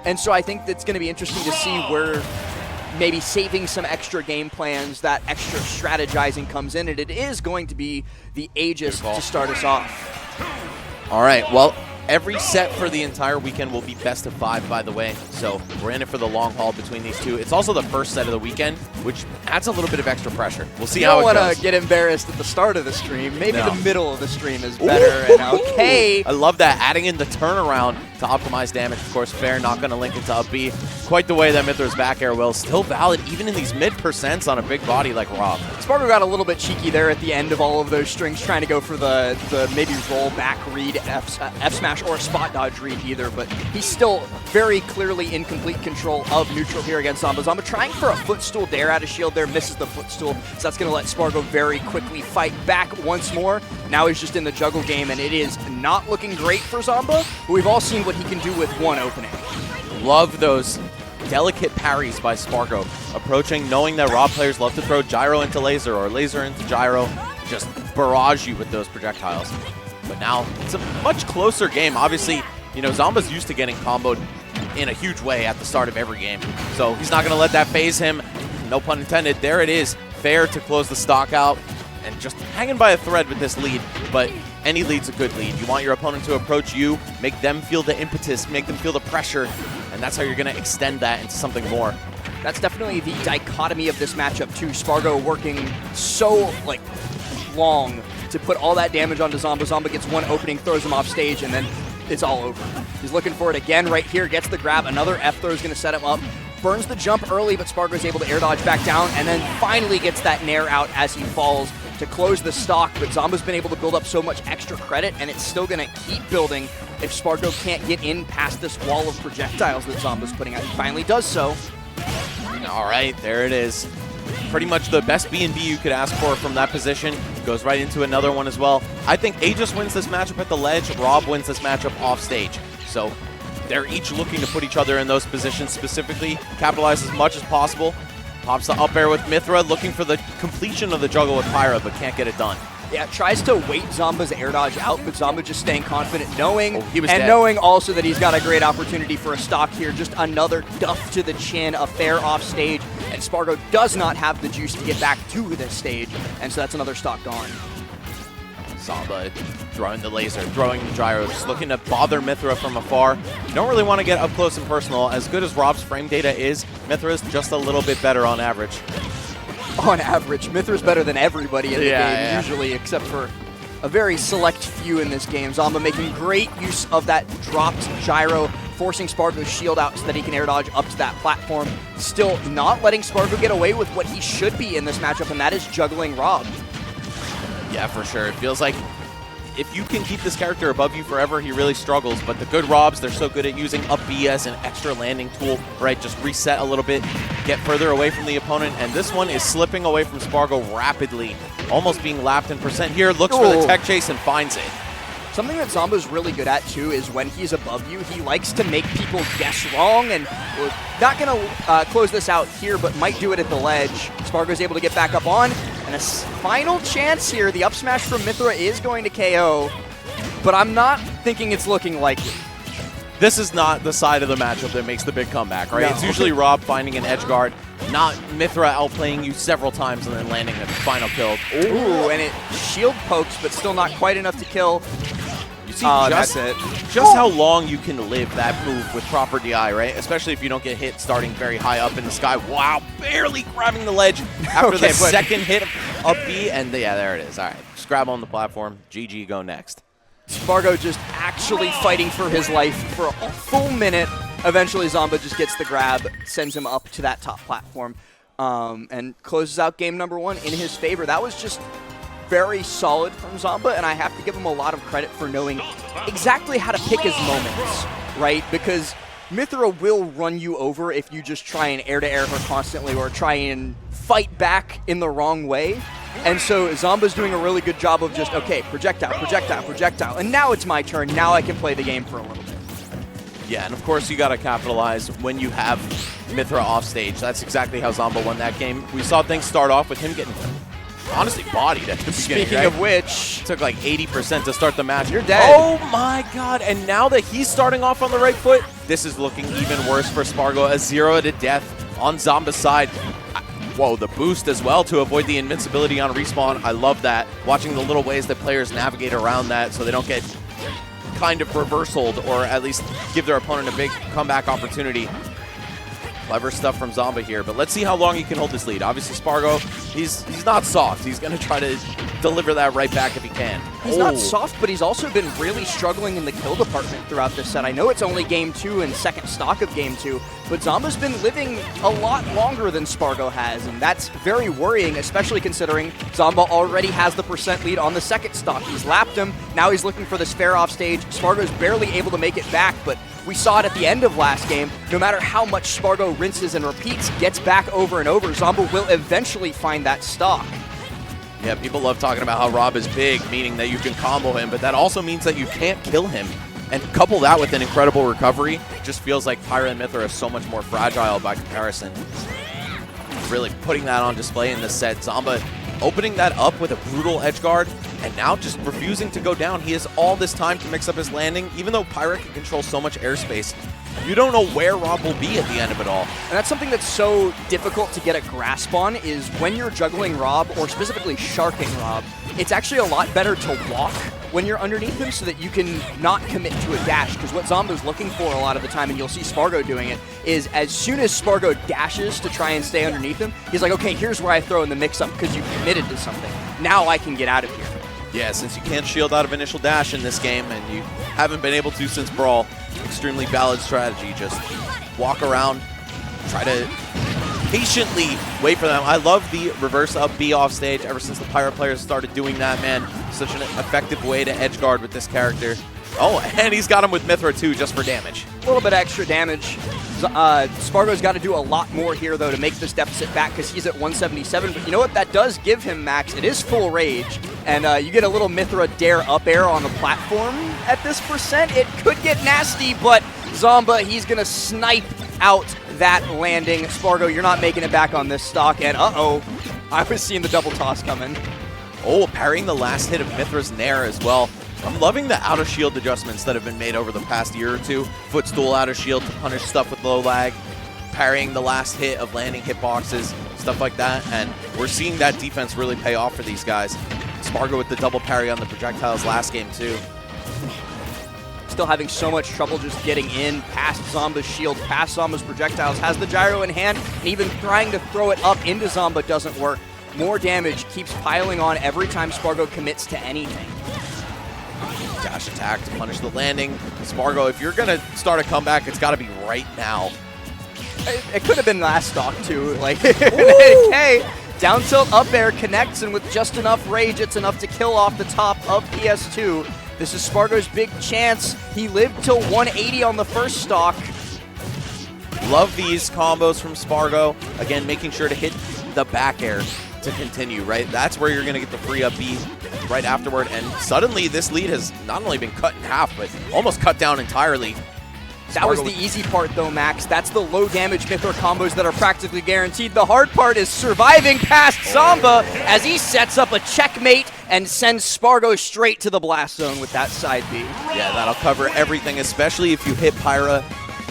And so I think that's going to be interesting to see where maybe saving some extra game plans, that extra strategizing comes in, and it is going to be the Aegis to start us off. All right, well, every set for the entire weekend will be best of 5, by the way, so we're in it for the long haul between these two. It's also the first set of the weekend, which adds a little bit of extra pressure. We'll see how it goes. You don't want to get embarrassed at the start of the stream. Maybe the middle of the stream is better. And okay. I love that, adding in the turnaround to optimize damage. Of course, Fair not going to link into up B. Quite the way that Mithra's back air will. Still valid even in these mid percents on a big body like R.O.B. Sparg0 got a little bit cheeky there at the end of all of those strings, trying to go for the maybe roll back read, F smash, or spot dodge read either, but he's still very clearly in complete control of neutral here against Zomba. Zomba trying for a footstool dare out of shield there, misses the footstool, so that's going to let Sparg0 very quickly fight back once more. Now he's just in the juggle game, and it is not looking great for Zomba, but we've all seen what he can do with one opening. Love those delicate parries by Sparg0, approaching, knowing that R.O.B players love to throw gyro into laser or laser into gyro, just barrage you with those projectiles. But now it's a much closer game. Obviously, you know, Zomba's used to getting comboed in a huge way at the start of every game, so he's not going to let that phase him. No pun intended. There it is. Fair to close the stock out and just hanging by a thread with this lead, but any lead's a good lead. You want your opponent to approach you, make them feel the impetus, make them feel the pressure, and that's how you're going to extend that into something more. That's definitely the dichotomy of this matchup too. Sparg0 working so long to put all that damage onto Zomba. Zomba gets one opening, throws him off stage, and then it's all over. He's looking for it again right here, gets the grab, another F throw is going to set him up. Burns the jump early, but Sparg0 is able to air dodge back down, and then finally gets that nair out as he falls to close the stock. But Zomba's been able to build up so much extra credit, and it's still going to keep building if Sparg0 can't get in past this wall of projectiles that Zomba's putting out. He finally does so. All right, there it is. Pretty much the best B&B you could ask for from that position. Goes right into another one as well. I think Aegis wins this matchup at the ledge. R.O.B wins this matchup off stage. So they're each looking to put each other in those positions specifically, capitalize as much as possible. Pops the up air with Mithra, looking for the completion of the juggle with Pyra, but can't get it done. Yeah, tries to wait Zomba's air dodge out, but Zomba just staying confident, knowing dead. Knowing also that he's got a great opportunity for a stock here. Just another duff to the chin, a Fair off stage, and Sparg0 does not have the juice to get back to this stage, and so that's another stock gone. Zomba throwing the laser, throwing the gyro, just looking to bother Mithra from afar. You don't really want to get up close and personal. As good as R.O.B's frame data is, Mithra's just a little bit better on average. On average, Mithra's better than everybody in the game, usually, except for a very select few in this game. Zomba making great use of that dropped gyro, forcing Sparg0's shield out so that he can air dodge up to that platform. Still not letting Sparg0 get away with what he should be in this matchup, and that is juggling R.O.B. Yeah, for sure. It feels like if you can keep this character above you forever, he really struggles. But the good R.O.Bs, they're so good at using up B as an extra landing tool, right? Just reset a little bit, get further away from the opponent. And this one is slipping away from Sparg0 rapidly, almost being lapped in percent here. Looks for the tech chase and finds it. Something that Zomba's really good at, too, is when he's above you, he likes to make people guess wrong, and we're not going to close this out here, but might do it at the ledge. Sparg0's able to get back up on, and a final chance here. The up smash from Mithra is going to KO, but I'm not thinking it's looking likely. This is not the side of the matchup that makes the big comeback, right? No. It's usually R.O.B finding an edge guard, not Mithra outplaying you several times and then landing the final kill. Ooh, and it shield pokes, but still not quite enough to kill. You see just how long you can live that move with proper DI, right? Especially if you don't get hit starting very high up in the sky. Wow, barely grabbing the ledge after the second hit up B, and yeah, there it is. All right, just grab on the platform. GG, go next. Sparg0 just actually fighting for his life for a full minute. Eventually, Zomba just gets the grab, sends him up to that top platform, and closes out game number 1 in his favor. That was just very solid from Zomba, and I have to give him a lot of credit for knowing exactly how to pick his moments, right? Because Mithra will run you over if you just try and air-to-air her constantly or try and fight back in the wrong way. And so Zomba's doing a really good job of just, okay, projectile, projectile, projectile, and now it's my turn. Now I can play the game for a little bit. Yeah, and of course you got to capitalize when you have Mithra off stage. That's exactly how Zomba won that game. We saw things start off with him getting honestly bodied at the beginning. Speaking of which, it took like 80% to start the match. You're dead. Oh my god, and now that he's starting off on the right foot, this is looking even worse for Sparg0. A 0 to death on Zomba's side. Whoa, the boost as well to avoid the invincibility on respawn. I love that. Watching the little ways that players navigate around that so they don't get kind of reversaled, or at least give their opponent a big comeback opportunity. Clever stuff from Zomba here, but let's see how long he can hold this lead. Obviously, Sparg0, he's not soft. He's going to try to deliver that right back if he can. He's not soft, but he's also been really struggling in the kill department throughout this set. I know it's only game 2 and second stock of game 2, but Zomba's been living a lot longer than Sparg0 has, and that's very worrying, especially considering Zomba already has the percent lead on the second stock. He's lapped him, now he's looking for this fair off stage. Sparg0's barely able to make it back, but we saw it at the end of last game. No matter how much Sparg0 rinses and repeats, gets back over and over, Zomba will eventually find that stock. Yeah, people love talking about how R.O.B is big, meaning that you can combo him, but that also means that you can't kill him. And couple that with an incredible recovery, it just feels like Pyra and Mythra are so much more fragile by comparison. Really putting that on display in this set. Zomba opening that up with a brutal edge guard, and now just refusing to go down. He has all this time to mix up his landing, even though Pyra can control so much airspace. You don't know where R.O.B will be at the end of it all. And that's something that's so difficult to get a grasp on, is when you're juggling R.O.B, or specifically sharking R.O.B, it's actually a lot better to walk when you're underneath him so that you can not commit to a dash. Because what Zomba's looking for a lot of the time, and you'll see Sparg0 doing it, is as soon as Sparg0 dashes to try and stay underneath him, he's like, okay, here's where I throw in the mix-up because you committed to something. Now I can get out of here. Yeah, since you can't shield out of initial dash in this game, and you haven't been able to since Brawl, extremely valid strategy. Just walk around, try to patiently wait for them. I love the reverse up B off stage ever since the Pyra players started doing that, man. Such an effective way to edge guard with this character. Oh, and he's got him with Mythra too, just for damage. A little bit extra damage. Sparg0's got to do a lot more here, though, to make this deficit back, because he's at 177. But you know what that does give him, Max? It is full rage, and you get a little Mythra dare up air on the platform at this percent. It could get nasty, but Zomba, he's going to snipe out that landing. Sparg0, you're not making it back on this stock, and uh-oh, I was seeing the double toss coming. Oh, parrying the last hit of Mythra's Nair as well. I'm loving the out of shield adjustments that have been made over the past year or two. Footstool out of shield to punish stuff with low lag, parrying the last hit of landing hitboxes, stuff like that. And we're seeing that defense really pay off for these guys. Sparg0 with the double parry on the projectiles last game too. Still having so much trouble just getting in past Zomba's shield, past Zomba's projectiles, has the gyro in hand, and even trying to throw it up into Zomba doesn't work. More damage keeps piling on every time Sparg0 commits to anything. Dash attack to punish the landing. Sparg0, if you're going to start a comeback, it's got to be right now. It could have been last stock, too. Like, okay, down tilt up air connects, and with just enough rage, it's enough to kill off the top of PS2. This is Sparg0's big chance. He lived till 180 on the first stock. Love these combos from Sparg0. Again, making sure to hit the back air to continue, right? That's where you're going to get the free up B right afterward, and suddenly this lead has not only been cut in half, but almost cut down entirely. That was the easy part, though, Max. That's the low damage Mythra combos that are practically guaranteed. The hard part is surviving past Zomba as he sets up a checkmate and sends Sparg0 straight to the blast zone with that side B. Yeah, that'll cover everything, especially if you hit Pyra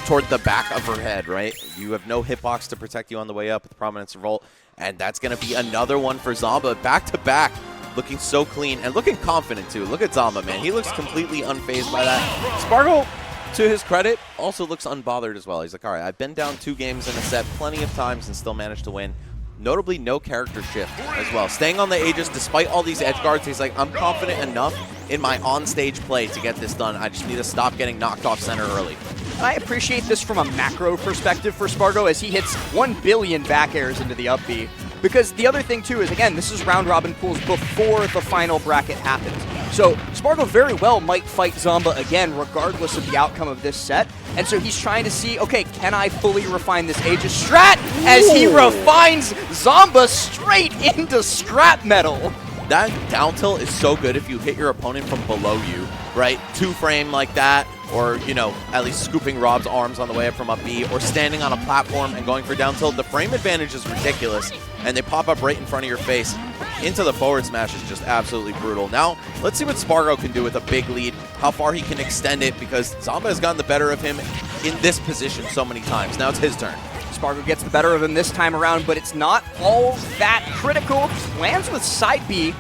toward the back of her head, right? You have no hitbox to protect you on the way up with Prominence Revolt, and that's going to be another one for Zomba. Back-to-back, looking so clean and looking confident, too. Look at Zomba, man. He looks completely unfazed by that. Sparg0, to his credit, also looks unbothered as well. He's like, all right, I've been down 2 games in a set plenty of times and still managed to win. Notably, no character shift as well. Staying on the Aegis despite all these edge guards, he's like, I'm confident enough in my on-stage play to get this done. I just need to stop getting knocked off center early. I appreciate this from a macro perspective for Sparg0 as he hits 1 billion back airs into the up B. Because the other thing, too, is, again, this is round-robin pools before the final bracket happens. So Sparg0 very well might fight Zomba again, regardless of the outcome of this set. And so he's trying to see, okay, can I fully refine this Aegis strat? As he refines Zomba straight into scrap metal. that down tilt is so good if you hit your opponent from below you, right? 2-frame like that, or, you know, at least scooping R.O.B's arms on the way up from up B, or standing on a platform and going for down tilt. The frame advantage is ridiculous, and they pop up right in front of your face. Into the forward smash is just absolutely brutal. Now, let's see what Sparg0 can do with a big lead, how far he can extend it, because Zomba has gotten the better of him in this position so many times. Now it's his turn. Sparg0 gets the better of him this time around, but it's not all that critical. Lands with side B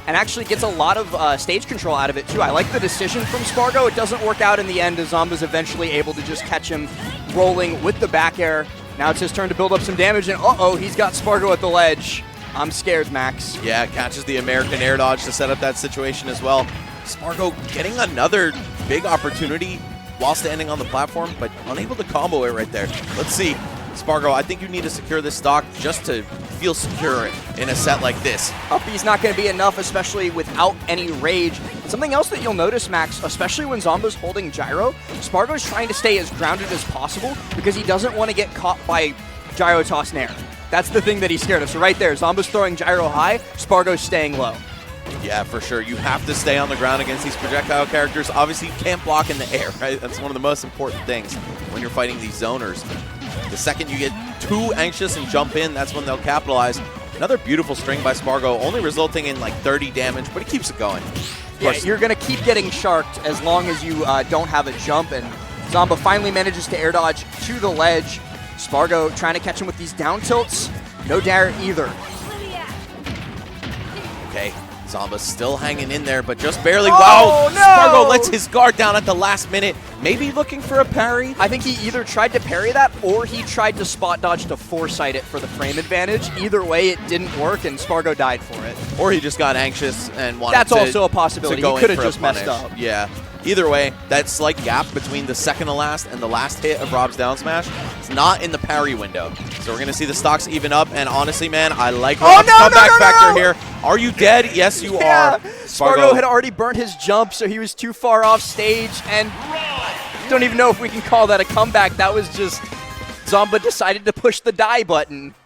and actually gets a lot of stage control out of it too. I like the decision from Sparg0. It doesn't work out in the end as Zomba's eventually able to just catch him rolling with the back air. Now it's his turn to build up some damage, and uh-oh, he's got Sparg0 at the ledge. I'm scared, Max. Yeah, catches the American air dodge to set up that situation as well. Sparg0 getting another big opportunity while standing on the platform, but unable to combo it right there. Let's see. Sparg0, I think you need to secure this stock just to feel secure in a set like this. Up B's not going to be enough, especially without any rage. Something else that you'll notice, Max, especially when Zomba's holding gyro, Sparg0's trying to stay as grounded as possible because he doesn't want to get caught by gyro toss nair. That's the thing that he's scared of. So right there, Zomba's throwing gyro high, Sparg0's staying low. Yeah, for sure. You have to stay on the ground against these projectile characters. Obviously, you can't block in the air, right? That's one of the most important things when you're fighting these zoners. The second you get too anxious and jump in, that's when they'll capitalize. Another beautiful string by Sparg0, only resulting in like 30 damage, but he keeps it going. Yeah, you're going to keep getting sharked as long as you don't have a jump, and Zomba finally manages to air dodge to the ledge. Sparg0 trying to catch him with these down tilts. No dare either. Okay, Zomba's still hanging in there, but just barely. Oh, Wow! no! Sparg0 lets his guard down at the last minute. Maybe looking for a parry? I think he either tried to parry that or he tried to spot dodge to foresight it for the frame advantage. Either way, it didn't work, and Sparg0 died for it. Or he just got anxious and wanted That's also a possibility. He could have just messed up. Yeah. Either way, that slight gap between the second to last and the last hit of R.O.B's down smash is not in the parry window. So we're going to see the stocks even up, and honestly, man, I like R.O.B's comeback factor here. Are you dead? Yes, you are. Sparg0 had already burnt his jump, so he was too far off stage, and I don't even know if we can call that a comeback. That was just Zomba decided to push the die button.